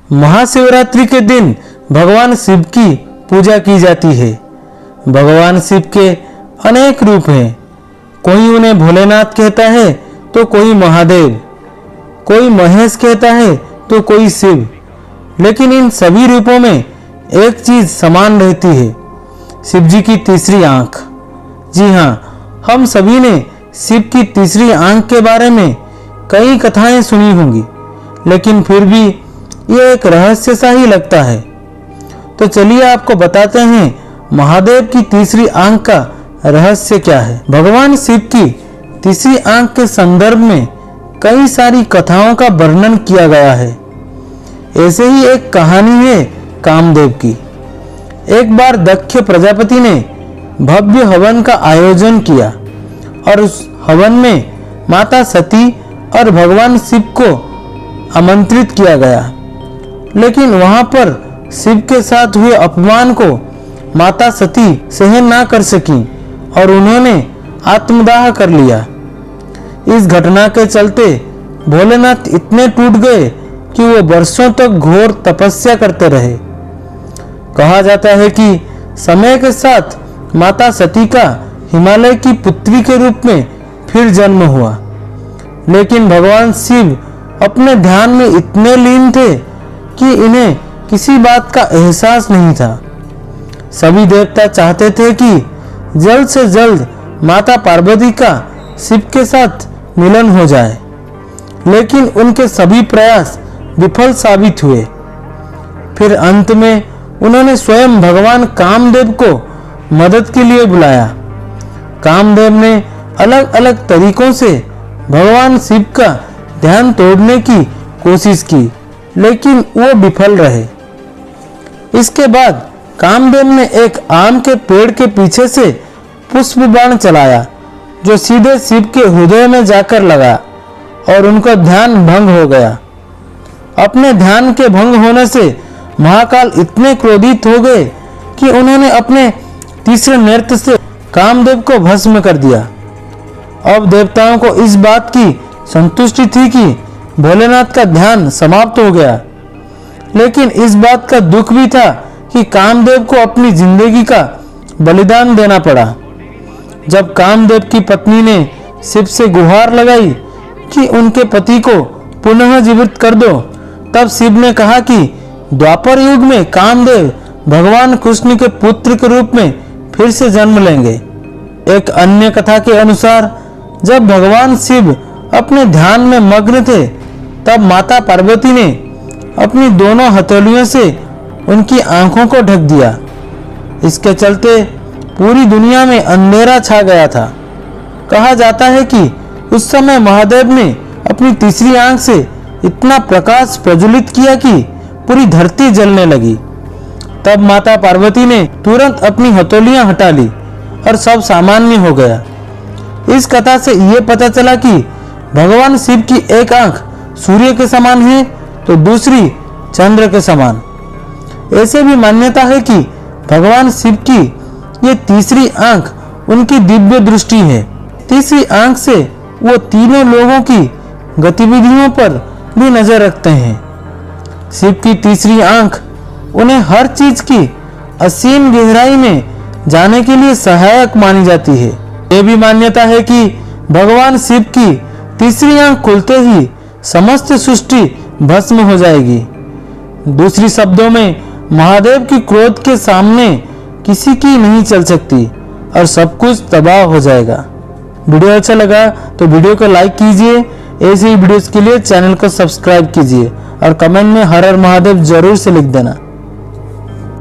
महाशिवरात्रि के दिन भगवान शिव की पूजा की जाती है। भगवान शिव के अनेक रूप हैं। कोई उन्हें भोलेनाथ कहता है तो कोई महादेव, कोई महेश कहता है तो कोई शिव। लेकिन इन सभी रूपों में एक चीज समान रहती है, शिव जी की तीसरी आंख। जी हाँ, हम सभी ने शिव की तीसरी आंख के बारे में कई कथाएं सुनी होंगी, लेकिन फिर भी ये एक रहस्य सा ही लगता है। तो चलिए आपको बताते हैं महादेव की तीसरी आंख का रहस्य क्या है। भगवान शिव की तीसरी आंख के संदर्भ में कई सारी कथाओं का वर्णन किया गया है। ऐसे ही एक कहानी है कामदेव की। एक बार दक्ष प्रजापति ने भव्य हवन का आयोजन किया और उस हवन में माता सती और भगवान शिव को आमंत्रित किया गया। लेकिन वहां पर शिव के साथ हुए अपमान को माता सती सहन ना कर सकी और उन्होंने आत्मदाह कर लिया। इस घटना के चलते भोलेनाथ इतने टूट गए कि वो वर्षों तक घोर तपस्या करते रहे। कहा जाता है कि समय के साथ माता सती का हिमालय की पुत्री के रूप में फिर जन्म हुआ। लेकिन भगवान शिव अपने ध्यान में इतने लीन थे कि इन्हें किसी बात का एहसास नहीं था। सभी देवता चाहते थे कि जल्द से जल्द माता पार्वती का शिव के साथ मिलन हो जाए, लेकिन उनके सभी प्रयास विफल साबित हुए। फिर अंत में उन्होंने स्वयं भगवान कामदेव को मदद के लिए बुलाया। कामदेव ने अलग अलग तरीकों से भगवान शिव का ध्यान तोड़ने की कोशिश की, लेकिन वो विफल रहे। इसके बाद कामदेव ने एक आम के पेड़ के पीछे से पुष्प बाण चलाया, जो सीधे शिव के हृदय में जाकर लगा और उनका ध्यान भंग हो गया। अपने ध्यान के भंग होने से महाकाल इतने क्रोधित हो गए कि उन्होंने अपने तीसरे नृत्य से कामदेव को भस्म कर दिया। अब देवताओं को इस बात की संतुष्टि थी कि भोलेनाथ का ध्यान समाप्त हो गया, लेकिन इस बात का दुख भी था कि कामदेव को अपनी जिंदगी का बलिदान देना पड़ा। जब कामदेव की पत्नी ने शिव से गुहार लगाई कि उनके पति को पुनः जीवित कर दो, तब शिव ने कहा कि द्वापर युग में कामदेव भगवान कृष्ण के पुत्र के रूप में फिर से जन्म लेंगे। एक अन्य कथा के अनुसार जब भगवान शिव अपने ध्यान में मग्न थे, तब माता पार्वती ने अपनी दोनों हथेलियों से उनकी आंखों को ढक दिया। इसके चलते पूरी दुनिया में अंधेरा छा गया था। कहा जाता है कि उस समय महादेव ने अपनी तीसरी आंख से इतना प्रकाश प्रज्वलित किया कि पूरी धरती जलने लगी। तब माता पार्वती ने तुरंत अपनी हथेलियां हटा ली और सब सामान्य हो गया। इस कथा से ये पता चला कि भगवान शिव की एक आंख सूर्य के समान है तो दूसरी चंद्र के समान। ऐसे भी मान्यता है कि भगवान शिव की ये तीसरी आंख उनकी दिव्य दृष्टि है। तीसरी आंख से वो तीनों लोगों की गतिविधियों पर भी नजर रखते हैं। शिव की तीसरी आंख उन्हें हर चीज की असीम गहराई में जाने के लिए सहायक मानी जाती है। ये भी मान्यता है कि भगवान शिव की तीसरी आंख खुलते ही समस्त सृष्टि भस्म हो जाएगी। दूसरी शब्दों में महादेव की क्रोध के सामने किसी की नहीं चल सकती और सब कुछ तबाह हो जाएगा। वीडियो अच्छा लगा तो वीडियो को लाइक कीजिए। ऐसे ही वीडियोस के लिए चैनल को सब्सक्राइब कीजिए और कमेंट में हर हर महादेव जरूर से लिख देना।